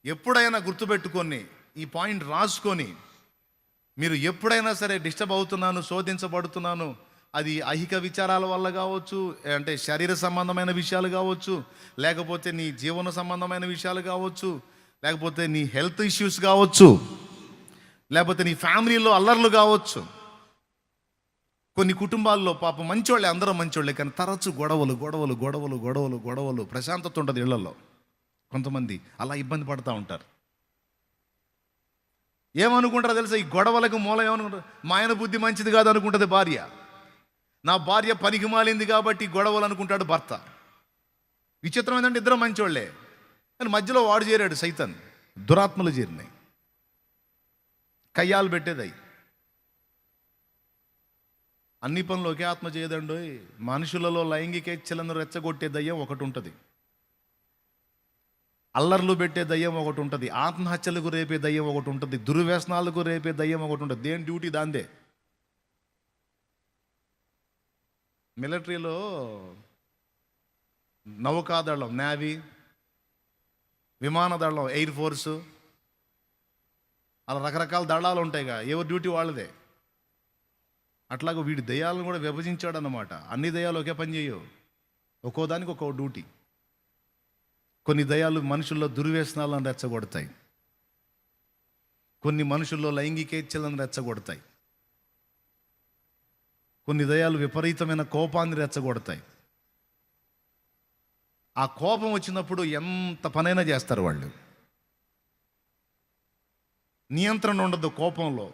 ఎప్పుడైనా గుర్తుపెట్టుకొని ఈ పాయింట్ రాసుకొని, మీరు ఎప్పుడైనా సరే డిస్టర్బ్ అవుతున్నాను, శోధించబడుతున్నాను, అది ఐహిక విచారాల వల్ల కావచ్చు, అంటే శరీర సంబంధమైన విషయాలు కావచ్చు, లేకపోతే నీ జీవన సంబంధమైన విషయాలు కావచ్చు, లేకపోతే నీ హెల్త్ ఇష్యూస్ కావచ్చు, లేకపోతే నీ ఫ్యామిలీలో అల్లర్లు కావచ్చు. కొన్ని కుటుంబాల్లో పాపం మంచోళ్ళే, అందరూ మంచోళ్ళే, కానీ తరచు గొడవలు గొడవలు గొడవలు గొడవలు గొడవలు, ప్రశాంతత ఉంటుంది ఇళ్లలో. కొంతమంది అలా ఇబ్బంది పడుతూ ఉంటారు. ఏమనుకుంటారో తెలుసా? ఈ గొడవలకు మూలం ఏమనుకుంటారు? మా ఆయన బుద్ధి మంచిది కాదు అనుకుంటుంది భార్య. నా భార్య పనికి మాలింది కాబట్టి గొడవలు అనుకుంటాడు భర్త. విచిత్రం ఏంటంటే ఇద్దరు మంచోళ్లే, కానీ మధ్యలో వాడు చేరాడు సైతాన్. దురాత్మలు చేరినాయి, కయ్యాలు పెట్టేదయ్యి. అన్ని పనులు ఒకే ఆత్మ చేయదండి. మనుషులలో లైంగికేచ్ఛలను రెచ్చగొట్టే దయ్యం ఒకటి ఉంటుంది, అల్లర్లు పెట్టే దయ్యం ఒకటి ఉంటుంది, ఆత్మహత్యలకు రేపే దయ్యం ఒకటి ఉంటుంది, దుర్వ్యసనాలకు రేపే దయ్యం ఒకటి ఉంటుంది. దేని డ్యూటీ దాందే. మిలిటరీలో నౌకాదళం, నేవీ, విమానదళం, ఎయిర్ ఫోర్సు, అలా రకరకాల దళాలు ఉంటాయిగా, ఎవరి డ్యూటీ వాళ్ళదే. అట్లాగే వీడి దయ్యాలను కూడా విభజించాడు అన్నమాట. అన్ని దయ్యాలు ఒకే పని చేయవు, ఒక్కో దానికి ఒక్కో డ్యూటీ. కొన్ని దయ్యాలు మనుషుల్లో దుర్వ్యసనాలను రెచ్చగొడతాయి, కొన్ని మనుషుల్లో లైంగికేచ్ఛలను రెచ్చగొడతాయి, కొన్ని దయ్యాలు విపరీతమైన కోపాన్ని రెచ్చగొడతాయి. ఆ కోపం వచ్చినప్పుడు ఎంత పనైనా చేస్తారు వాళ్ళు. నియంత్రణ ఉండదు కోపంలో.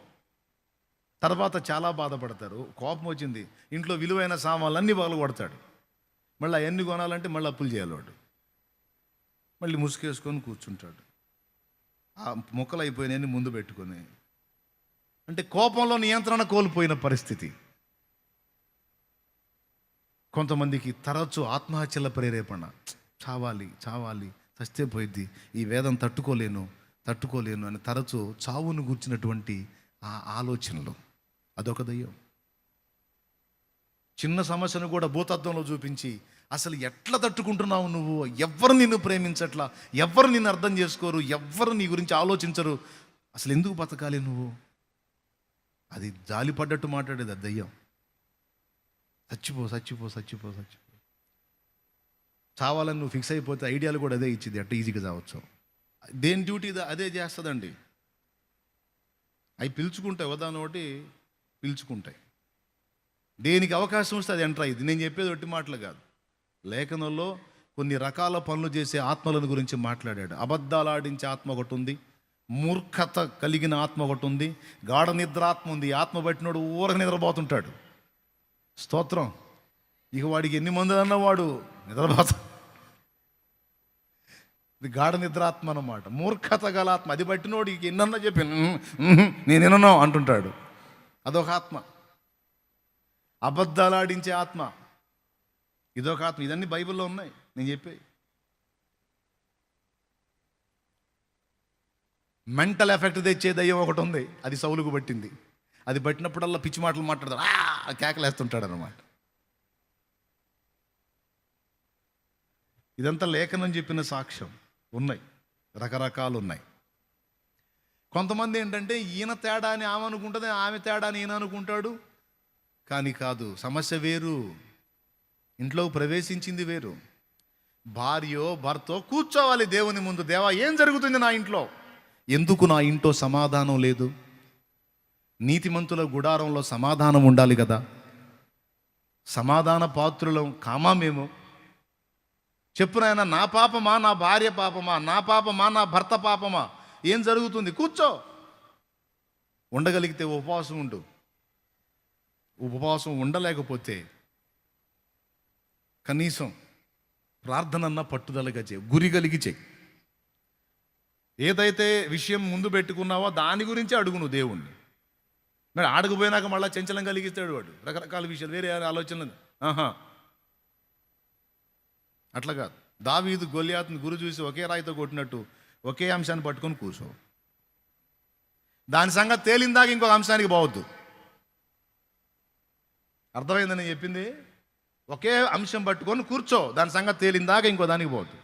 తర్వాత చాలా బాధపడతారు. కోపం వచ్చింది, ఇంట్లో విలువైన సామాన్లన్నీ పగలగొడతాడు. మళ్ళీ అవన్నీ కొనాలంటే మళ్ళీ అప్పులు చేయాలి వాడు. మళ్ళీ ముసుగేసుకొని కూర్చుంటాడు, ఆ ముక్కలు అయిపోయినాయని ముందు పెట్టుకొని. అంటే కోపంలో నియంత్రణ కోల్పోయిన పరిస్థితి. కొంతమందికి తరచు ఆత్మహత్యల ప్రేరేపణ. చావాలి చావాలి, చస్తే పోయిద్ది, ఈ వేదం తట్టుకోలేను అని తరచు చావును గూర్చినటువంటి ఆ ఆలోచనలు, అదొక దయ్యం. చిన్న సమస్యను కూడా భూతత్వంలో చూపించి, అసలు ఎట్లా తట్టుకుంటున్నావు నువ్వు, ఎవ్వరు నిన్ను ప్రేమించట్లా, ఎవ్వరు నిన్ను అర్థం చేసుకోరు, ఎవ్వరు నీ గురించి ఆలోచించరు, అసలు ఎందుకు బతకాలి నువ్వు, అది జాలి పడ్డట్టు మాట్లాడేది ఆ దయ్యం. చచ్చిపో చచ్చిపో చచ్చిపో చచ్చిపో, చావాలని నువ్వు ఫిక్స్ అయిపోతే ఐడియాలు కూడా అదే ఇచ్చింది, అట్లా ఈజీగా చావచ్చు. దేని డ్యూటీ అదే చేస్తుందండి. అవి పిలుచుకుంటాయి, ఉదాహరణ ఒకటి పిలుచుకుంటాయి. దేనికి అవకాశం వస్తే అది ఎంటర్ అయ్యింది. నేను చెప్పేది ఒట్టి మాటలు కాదు, లేఖనంలో కొన్ని రకాల పనులు చేసే ఆత్మలను గురించి మాట్లాడాడు. అబద్ధాలు ఆడించే ఆత్మ ఒకటి ఉంది, మూర్ఖత కలిగిన ఆత్మ ఒకటి ఉంది, గాఢ నిద్ర ఆత్మ ఉంది. ఆత్మ పట్టినోడు ఊరక నిద్రపోతుంటాడు. స్తోత్రం. ఇక వాడికి ఎన్ని మంది అన్నా వాడు నిద్రపోతా. ఇది గాఢ నిద్రాత్మ అన్నమాట, మూర్ఖత గల ఆత్మ. అది పట్టినోడు ఇక ఎన్నన్నా చెప్పి నేనేనన్నా అంటుంటాడు, అదొక ఆత్మ. అబద్ధాలు ఆడించే ఆత్మ ఇదొక ఆత్మ. ఇదన్నీ బైబిల్లో ఉన్నాయి నేను చెప్పే. మెంటల్ ఎఫెక్ట్ తెచ్చే దయ్యం ఒకటి ఉంది, అది సౌలుకు పట్టింది. అది పట్టినప్పుడల్లా పిచ్చి మాటలు మాట్లాడతాడు, కేకలేస్తుంటాడు అన్నమాట. ఇదంతా లేఖనం చెప్పిన సాక్ష్యం. ఉన్నాయి, రకరకాలు ఉన్నాయి. కొంతమంది ఏంటంటే ఈయన తేడా అని ఆమె అనుకుంటుంది, ఆమె తేడా అని ఈయన అనుకుంటాడు. కానీ కాదు, సమస్య వేరు, ఇంట్లోకి ప్రవేశించింది వేరు. భార్యో భర్తో కూర్చోవాలి దేవుని ముందు. దేవా, ఏం జరుగుతుంది నా ఇంట్లో, ఎందుకు నా ఇంట్లో సమాధానం లేదు? నీతిమంతుల గుడారంలో సమాధానం ఉండాలి కదా. సమాధాన పాత్రులం కామా మేము? చెప్పునైనా, నా పాపమా, నా భార్య పాపమా, నా పాపమా, నా భర్త పాపమా, ఏం జరుగుతుంది? కూర్చో. ఉండగలిగితే ఉపవాసం ఉండు. ఉపవాసం ఉండలేకపోతే కనీసం ప్రార్థనన్నా పట్టుదలగా చేయి, గురి కలిగి చేయి. ఏదైతే విషయం ముందు పెట్టుకున్నావో దాని గురించి అడుగు నువ్వు దేవుణ్ణి. మరి ఆడకపోయినాక మళ్ళీ చంచలం కలిగిస్తాడు వాడు, రకరకాల విషయాలు, వేరే ఆలోచనలు. అట్లా కాదు. దావీదు గొల్యాతుని గురి చూసి ఒకే రాయితో కొట్టినట్టు ఒకే అంశాన్ని పట్టుకొని కూర్చో. దాని సంగతి తేలిందాక ఇంకొక అంశానికి పోవద్దు. అర్థమైందని చెప్పింది? ఒకే అంశం పట్టుకొని కూర్చో, దాని సంగతి తేలిందాక ఇంకో దానికి పోవద్దు.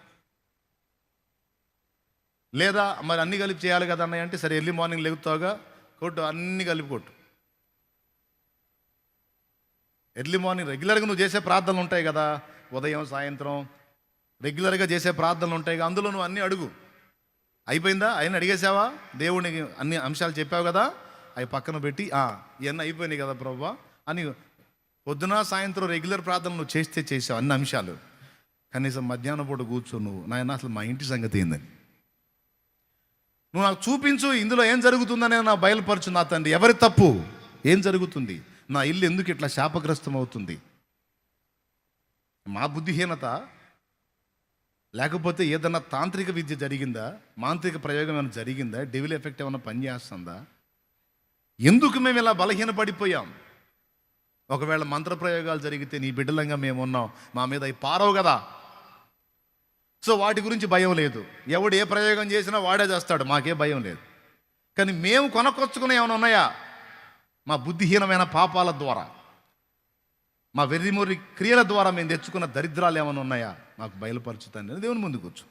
లేదా మరి అన్నీ కలిపి చేయాలి కదా అన్నయ్య అంటే, సరే ఎర్లీ మార్నింగ్ లెగుతావుగా, కొట్టు, అన్నీ కలిపి కొట్టు. ఎర్లీ మార్నింగ్ రెగ్యులర్గా నువ్వు చేసే ప్రార్థనలు ఉంటాయి కదా, ఉదయం సాయంత్రం రెగ్యులర్గా చేసే ప్రార్థనలు ఉంటాయి కదా, అందులో నువ్వు అన్నీ అడుగు. అయిపోయిందా? అయినా అడిగేసావా? దేవునికి అన్ని అంశాలు చెప్పావు కదా, అవి పక్కన పెట్టి ఇవన్నీ అయిపోయినాయి కదా ప్రభువా అని పొద్దున సాయంత్రం రెగ్యులర్ ప్రార్థనలు నువ్వు చేసావు అన్ని అంశాలు. కనీసం మధ్యాహ్నం పూట కూర్చో నువ్వు, నాయన అసలు మా ఇంటి సంగతి ఏందని నువ్వు నాకు చూపించు, ఇందులో ఏం జరుగుతుందని నా బయలుపరచు నా తండ్రి. ఎవరి తప్పు? ఏం జరుగుతుంది? నా ఇల్లు ఎందుకు ఇట్లా శాపగ్రస్తం అవుతుంది? మా బుద్ధిహీనత, లేకపోతే ఏదన్నా తాంత్రిక విద్య జరిగిందా, మాంత్రిక ప్రయోగం ఏమైనా జరిగిందా, డెవిల్ ఎఫెక్ట్ ఏమైనా పనిచేస్తుందా? ఎందుకు మేము ఇలా బలహీనపడిపోయాం? ఒకవేళ మంత్ర ప్రయోగాలు జరిగితే నీ బిడ్డలంగా మేము ఉన్నాం, మా మీద అవి పారవు కదా. సో వాటి గురించి భయం లేదు. ఎవడు ఏ ప్రయోగం చేసినా వాడే చేస్తాడు, మాకే భయం లేదు. కానీ మేము కొనకొచ్చుకునే ఏమైనా ఉన్నాయా? మా బుద్ధిహీనమైన పాపాల ద్వారా, మా వెర్రిమొర్రి క్రియల ద్వారా మేము తెచ్చుకున్న దరిద్రాలు ఏమైనా ఉన్నాయా? మాకు బయలుపరచుతాను. దేవుని ముందు కూర్చో.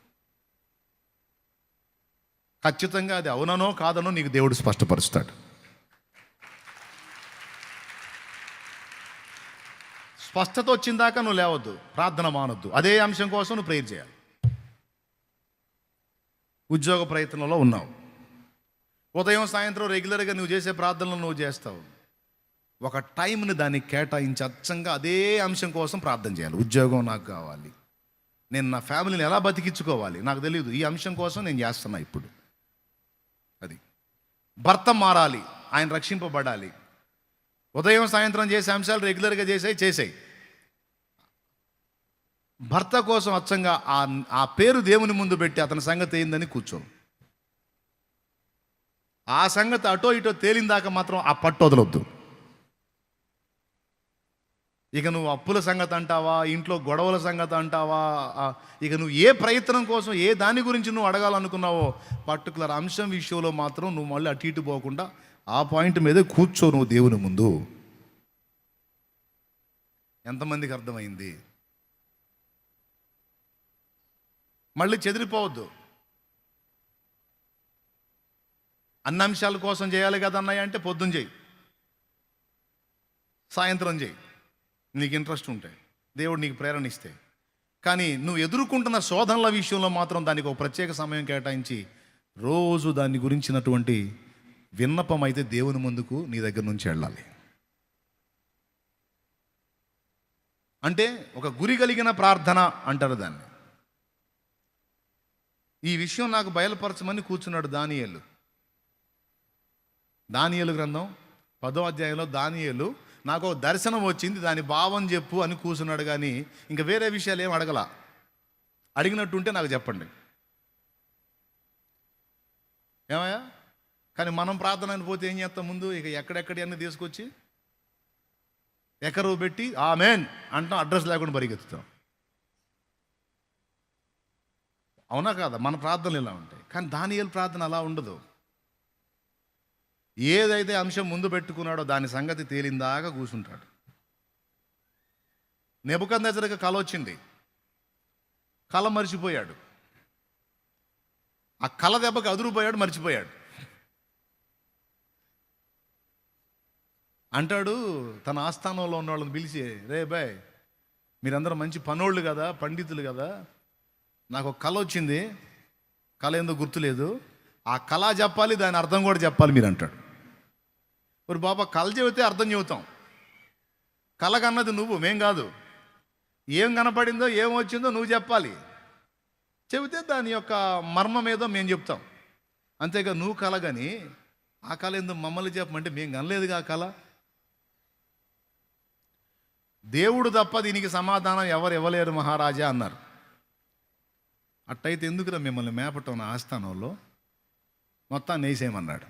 ఖచ్చితంగా అది అవుననో కాదనో నీకు దేవుడు స్పష్టపరుస్తాడు. స్పష్టత వచ్చిందాకా నువ్వు లేవద్దు, ప్రార్థన మానొద్దు. అదే అంశం కోసం నువ్వు ప్రేయర్ చేయాలి. ఉద్యోగ ప్రయత్నంలో ఉన్నావు, ఉదయం సాయంత్రం రెగ్యులర్గా నువ్వు చేసే ప్రార్థనలు నువ్వు చేస్తావు. ఒక టైంని దానికి కేటాయించి అచ్చంగా అదే అంశం కోసం ప్రార్థన చేయాలి. ఉద్యోగం నాకు కావాలి, నేను నా ఫ్యామిలీని ఎలా బతికించుకోవాలి నాకు తెలియదు, ఈ అంశం కోసం నేను చేస్తున్నా ఇప్పుడు. అది భర్త మారాలి, ఆయన రక్షింపబడాలి. ఉదయం సాయంత్రం చేసే అంశాలు రెగ్యులర్గా చేసాయి. భర్త కోసం అచ్చంగా ఆ పేరు దేవుని ముందు పెట్టి అతని సంగతి ఏందని కూర్చో. ఆ సంగతి అటో ఇటో తేలిందాక మాత్రం ఆ పట్టు వదలొద్దు. ఇక నువ్వు అప్పుల సంగతి అంటావా, ఇంట్లో గొడవల సంగతి అంటావా, ఇక నువ్వు ఏ ప్రయత్నం కోసం ఏ దాని గురించి నువ్వు అడగాలనుకున్నావో పర్టికులర్ అంశం విషయంలో మాత్రం నువ్వు మళ్ళీ అటు ఇటు పోకుండా ఆ పాయింట్ మీదే కూర్చో నువ్వు దేవుని ముందు. ఎంతమందికి అర్థమైంది? మళ్ళీ చెదిరిపోవద్దు. అన్ని అంశాల కోసం చేయాలి కదా అన్నయ్య అంటే పొద్దున చేయి, సాయంత్రం చేయి, నీకు ఇంట్రెస్ట్ ఉంటే, దేవుడు నీకు ప్రేరణ ఇస్తే. కానీ నువ్వు ఎదుర్కొంటున్న శోధనల విషయంలో మాత్రం దానికి ఒక ప్రత్యేక సమయం కేటాయించి రోజు దాని గురించినటువంటి విన్నపం అయితే దేవుని ముందుకు నీ దగ్గర నుంచి వెళ్ళాలి. అంటే ఒక గురి కలిగిన ప్రార్థన అంటారు దాన్ని. ఈ విషయం నాకు బయలుపరచమని కూర్చున్నాడు దానియేలు గ్రంథం 10వ అధ్యాయంలో దానియేలు, నాకు ఒక దర్శనం వచ్చింది, దాని భావం చెప్పు అని కూర్చున్నాడు. కానీ ఇంకా వేరే విషయాలు ఏం అడగల. అడిగినట్టుంటే నాకు చెప్పండి ఏమయ్యా. కానీ మనం ప్రార్థన అని పోతే ఏం చేస్తాం? ముందు ఇక ఎక్కడెక్కడి అన్నీ తీసుకొచ్చి ఎకరు పెట్టి ఆమేన్ అంటాం, అడ్రస్ లేకుండా పరిగెత్తుతాం. అవునా కాదా? మన ప్రార్థనలు ఇలా ఉంటాయి. కానీ దానియేలు ప్రార్థన అలా ఉండదు. ఏదైతే అంశం ముందు పెట్టుకున్నాడో దాని సంగతి తేలిందాకా కూర్చుంటాడు. నెబుకద్నెజరుకి కల వచ్చింది, కల మర్చిపోయాడు. ఆ కల దెబ్బకి అదురుపోయాడు, మర్చిపోయాడు. అంటాడు తన ఆస్థానంలో ఉన్న వాళ్ళని పిలిచి, రే బాయ్, మీరందరూ మంచి పనోళ్ళు కదా, పండితులు కదా, నాకు ఒక కళ వచ్చింది, కళ ఏందో గుర్తులేదు, ఆ కళ చెప్పాలి, దాని అర్థం కూడా చెప్పాలి మీరు అంటాడు. మరి బాబా కళ చెబితే అర్థం చెబుతాం, కళ కన్నది నువ్వు, మేం కాదు. ఏం కనపడిందో ఏం వచ్చిందో నువ్వు చెప్పాలి, చెబితే దాని యొక్క మర్మం ఏదో మేము చెప్తాం. అంతేగా నువ్వు కళ కానీ ఆ కళ ఏందో మమ్మల్ని చెప్పమంటే మేము కనలేదుగా ఆ కళ. దేవుడు తప్ప దీనికి సమాధానం ఎవరు ఇవ్వలేరు మహారాజా అన్నారు. అట్టయితే ఎందుకురా మిమ్మల్ని మేపటం నా ఆస్థానంలో, మొత్తాన్ని వేసేయమన్నాడు.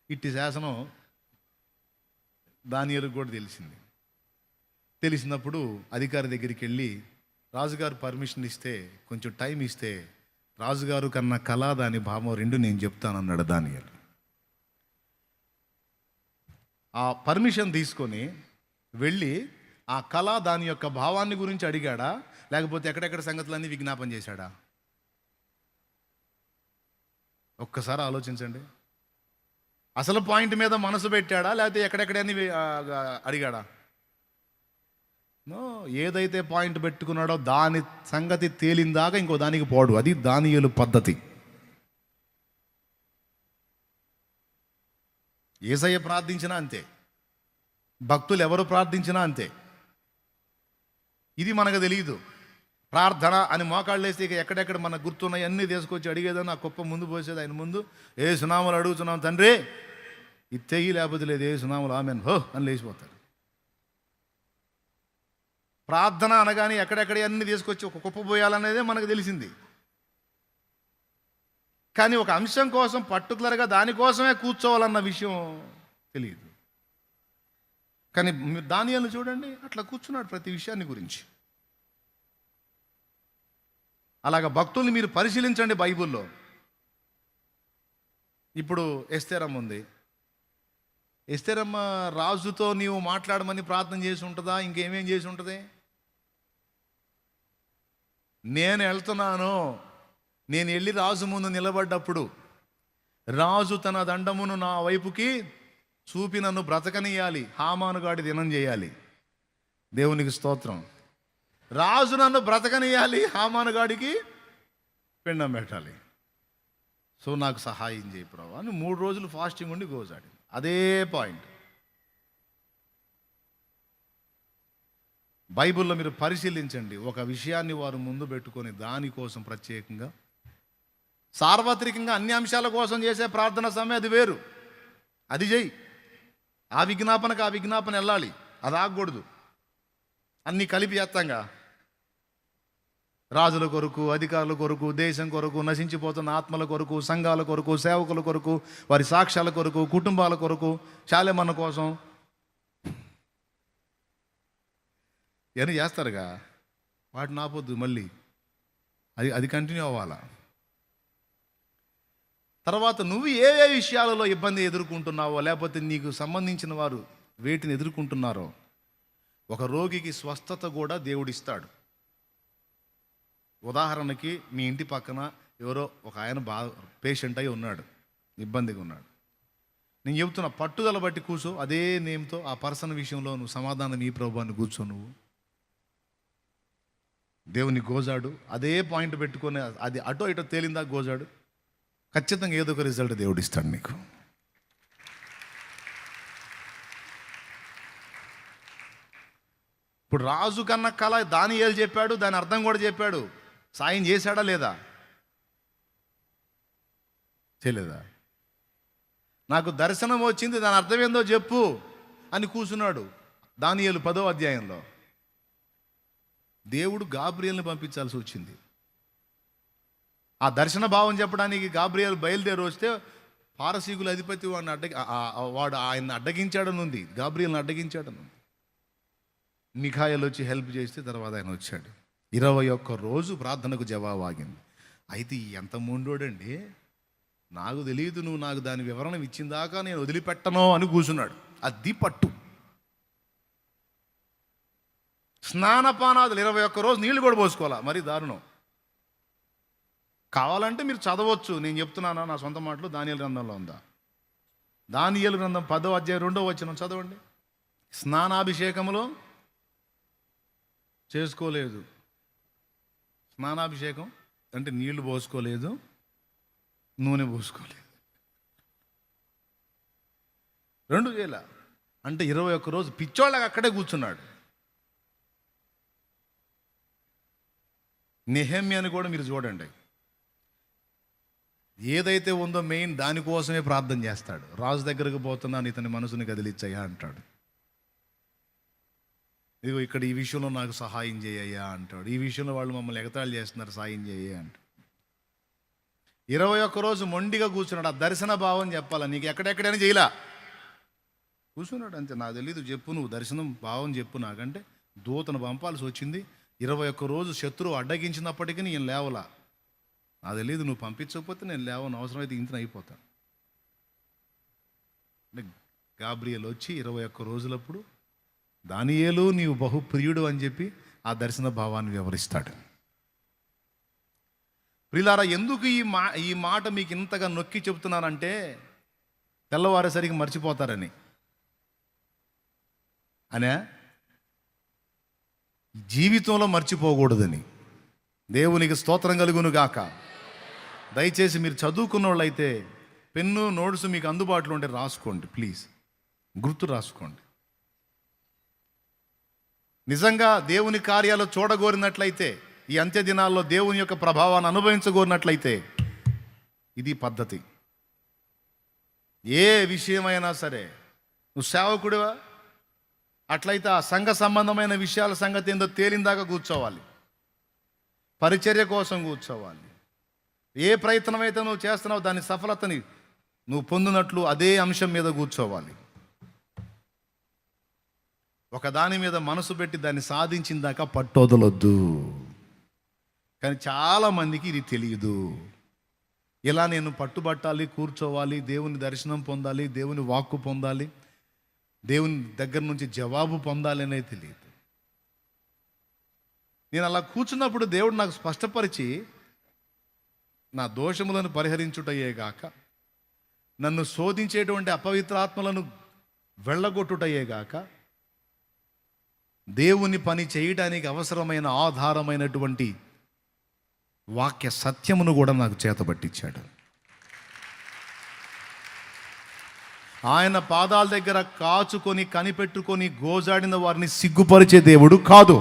ఇట్టి శాసనం దానియేలుకు కూడా తెలిసింది. తెలిసినప్పుడు అధికారి దగ్గరికి వెళ్ళి రాజుగారు పర్మిషన్ ఇస్తే, కొంచెం టైం ఇస్తే రాజుగారు కన్నా కళ దాని భావం రెండు నేను చెప్తానన్నాడు దానియేలు. ఆ పర్మిషన్ తీసుకొని వెళ్ళి ఆ కళ దాని యొక్క భావాన్ని గురించి అడిగాడా, లేకపోతే ఎక్కడెక్కడ సంగతులన్నీ విజ్ఞాపం చేశాడా? ఒక్కసారి ఆలోచించండి. అసలు పాయింట్ మీద మనసు పెట్టాడా, లేకపోతే ఎక్కడెక్కడని అడిగాడా? నో, ఏదైతే పాయింట్ పెట్టుకున్నాడో దాని సంగతి తేలిందాక ఇంకో దానికి పోడు. అది దానియేలు పద్ధతి. యేసయ్య ప్రార్థించినా అంతే, భక్తులు ఎవరు ప్రార్థించినా అంతే. ఇది మనకు తెలియదు. ప్రార్థన అని మోకాళ్ళు వేస్తే ఇక ఎక్కడెక్కడ మనకు గుర్తున్నాయి అన్నీ తీసుకొచ్చి అడిగేదని ఆ కుప్ప ముందు పోసేది ఆయన ముందు. ఏ సునాములు అడుగుతున్నాం తండ్రి, ఇది తెయ్యి, లేకపోతే లేదు, ఏ సునాములు ఆమెన్ హో అని లేచిపోతారు. ప్రార్థన అనగానే ఎక్కడెక్కడ అన్ని తీసుకొచ్చి ఒక కుప్ప పోయాలనేదే మనకు తెలిసింది. కానీ ఒక అంశం కోసం పర్టికులర్గా దానికోసమే కూర్చోవాలన్న విషయం తెలియదు. కానీ దానియేలు చూడండి, అట్లా కూర్చున్నాడు ప్రతి విషయాన్ని గురించి. అలాగ భక్తుల్ని మీరు పరిశీలించండి బైబిల్లో. ఇప్పుడు ఎస్తేరమ్మ ఉంది. ఎస్తేరమ్మ రాజుతో నీవు మాట్లాడమని ప్రార్థన చేసి ఉంటుందా? ఇంకేమేం చేసి ఉంటుంది? నేను వెళ్తున్నాను, నేను వెళ్ళి రాజు ముందు నిలబడ్డప్పుడు రాజు తన దండమును నా వైపుకి చూపి నన్ను బ్రతకనియాలి, హామానుగాడి దినం చేయాలి. దేవునికి స్తోత్రం. రాజు నన్ను బ్రతకనియాలి, హామానుగాడికి పిండం పెట్టాలి. సో నాకు సహాయం చేయి ప్రభా అని 3 రోజులు ఫాస్టింగ్ ఉండి గోజాడి. అదే పాయింట్ బైబిల్లో మీరు పరిశీలించండి. ఒక విషయాన్ని వారు ముందు పెట్టుకొని దానికోసం ప్రత్యేకంగా, సార్వత్రికంగా అన్ని అంశాల కోసం చేసే ప్రార్థన సమయం అది వేరు. అది చెయ్యి. ఆ విజ్ఞాపనకు ఆ విజ్ఞాపన వెళ్ళాలి, అది ఆగకూడదు. అన్నీ కలిపి చేస్తాంగా. రాజుల కొరకు, అధికారుల కొరకు, దేశం కొరకు, నశించిపోతున్న ఆత్మల కొరకు, సంఘాల కొరకు, సేవకుల కొరకు, వారి సాక్ష్యాల కొరకు, కుటుంబాల కొరకు, శాలెమన్న కోసం ఇవన్నీ చేస్తారుగా. వాటిని ఆపొద్దు, మళ్ళీ అది కంటిన్యూ అవ్వాలా. తర్వాత నువ్వు ఏ విషయాలలో ఇబ్బంది ఎదుర్కొంటున్నావో, లేకపోతే నీకు సంబంధించిన వారు వేటిని ఎదుర్కొంటున్నారో, ఒక రోగికి స్వస్థత కూడా దేవుడిస్తాడు. ఉదాహరణకి మీ ఇంటి పక్కన ఎవరో ఒక ఆయన పేషెంట్ అయి ఉన్నాడు, ఇబ్బందిగా ఉన్నాడు. నేను చెబుతున్నా, పట్టుదల బట్టి కూర్చో. అదే నేమ్తో ఆ పర్సన్ విషయంలో నువ్వు సమాధానం ఈ ప్రభువాన్ని కూర్చో. నువ్వు దేవుని గోజాడు. అదే పాయింట్ పెట్టుకొని అది అటో ఇటో తేలిందా గోజాడు. ఖచ్చితంగా ఏదో ఒక రిజల్ట్ దేవుడు ఇస్తాడు నీకు. ఇప్పుడు రాజు కన్న కళ దానియేలు చెప్పాడు, దాని అర్థం కూడా చెప్పాడు. సాయం చేశాడా లేదా? చేయలేదా? నాకు దర్శనం వచ్చింది, దాని అర్థం ఏందో చెప్పు అని కూర్చున్నాడు దానియేలు 10వ అధ్యాయంలో. దేవుడు గాబ్రియేల్ని పంపించాల్సి వచ్చింది. ఆ దర్శన భావం చెప్పడానికి గాబ్రియేల్ బయలుదేరి వస్తే పారసీకుల అధిపతి వాడు ఆయన అడ్డగించాడని ఉంది, గాబ్రియేల్ని అడ్డగించాడని ఉంది. మిఖాయేలు వచ్చి హెల్ప్ చేస్తే తర్వాత ఆయన వచ్చాడు. 21 రోజు ప్రార్థనకు జవాబు ఆగింది. అయితే ఎంత మొండోడండి, నాకు తెలియదు, నువ్వు నాకు దాని వివరణ ఇచ్చిందాకా నేను వదిలిపెట్టను అని కూర్చున్నాడు. అది పట్టు. స్నానపానాదులు 21 రోజు నీళ్లు కూడా పోసుకోవాలా, మరి దారుణం. కావాలంటే మీరు చదవచ్చు, నేను చెప్తున్నానా నా సొంత మాటలు. దానియేలు గ్రంథంలో ఉందా? దానియేలు గ్రంథం 10వ అధ్యాయం 2వ వచనం చదవండి. స్నానాభిషేకములో చేసుకోలేదు. స్నానాభిషేకం అంటే నీళ్లు పోసుకోలేదు, నూనె పోసుకోలేదు, 2 చేయాల. అంటే 21 రోజు పిచ్చోళ్ళకి అక్కడే కూర్చున్నాడు. నెహెమ్యాని కూడా మీరు చూడండి, ఏదైతే ఉందో మెయిన్ దానికోసమే ప్రార్థన చేస్తాడు. రాజు దగ్గరకు పోతున్నాను, ఇతని మనసుని కదిలిచ్చయ్యా అంటాడు. ఇదిగో ఇక్కడ ఈ విషయంలో నాకు సహాయం చేయయ్యా అంటాడు. ఈ విషయంలో వాళ్ళు మమ్మల్ని ఎగతాళి చేస్తున్నారు, సాయం చేయ అంటాడు. 21 రోజు మొండిగా కూర్చున్నాడు. ఆ దర్శన భావం చెప్పాలా నీకు, ఎక్కడెక్కడైనా చేయలా కూర్చున్నాడు అంతే. నాకు తెలీదు, చెప్పు నువ్వు దర్శనం భావం చెప్పు నాకంటే దూతను పంపాల్సి వచ్చింది. 21 రోజు శత్రువు అడ్డగించినప్పటికీ నేను లేవలా. నాకు తెలీదు, నువ్వు పంపించకపోతే నేను లేవను, అవసరమైతే ఇంత అయిపోతాను. అంటే గాబ్రియేల్ వచ్చి 21 రోజులప్పుడు దానియేలు నీవు బహుప్రియుడు అని చెప్పి ఆ దర్శన భావాన్ని వివరిస్తాడు. ప్రియులారా, ఎందుకు ఈ మాట మీకు ఇంతగా నొక్కి చెబుతున్నానంటే తెల్లవారేసరికి మర్చిపోతారని అనే జీవితంలో మర్చిపోకూడదని. దేవునికి స్తోత్రం కలుగును గాక. దయచేసి మీరు చదువుకున్న వాళ్ళైతే పెన్ను నోట్స్ మీకు అందుబాటులో ఉంటే రాసుకోండి ప్లీజ్, గుర్తు రాసుకోండి. నిజంగా దేవుని కార్యాలు చూడగోరినట్లయితే, ఈ అంత్య దినాల్లో దేవుని యొక్క ప్రభావాన్ని అనుభవించగోరినట్లయితే ఇది పద్ధతి. ఏ విషయమైనా సరే, నువ్వు సేవకుడివా అట్లయితే ఆ సంఘ సంబంధమైన విషయాల సంగతి ఏందో తేలిందాకా కూర్చోవాలి, పరిచర్య కోసం కూర్చోవాలి. ఏ ప్రయత్నం అయితే నువ్వు చేస్తున్నావు దాని సఫలతని నువ్వు పొందినట్లు అదే అంశం మీద కూర్చోవాలి. ఒక దాని మీద మనసు పెట్టి దాన్ని సాధించిన దాకా పట్టొదలొద్దు. కానీ చాలామందికి ఇది తెలియదు. ఇలా నేను పట్టుబట్టాలి, కూర్చోవాలి, దేవుని దర్శనం పొందాలి, దేవుని వాక్కు పొందాలి, దేవుని దగ్గర నుంచి జవాబు పొందాలి అనేది తెలియదు. నేను అలా కూర్చున్నప్పుడు దేవుడు నాకు స్పష్టపరిచి నా దోషములను పరిహరించుటయే గాక, నన్ను శోధించేటువంటి అపవిత్రాత్మలను వెళ్ళగొట్టుటయే గాక, దేవుని పని చేయడానికి అవసరమైన ఆధారమైనటువంటి వాక్య సత్యమును కూడా నాకు చేతబట్టించాడు. ఆయన పాదాల దగ్గర కాచుకొని కనిపెట్టుకొని గోజాడిన వారిని సిగ్గుపరిచే దేవుడు కాదు.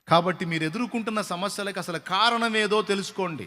కాబట్టి మీరు ఎదుర్కొంటున్న సమస్యలకు అసలు కారణం ఏదో తెలుసుకోండి.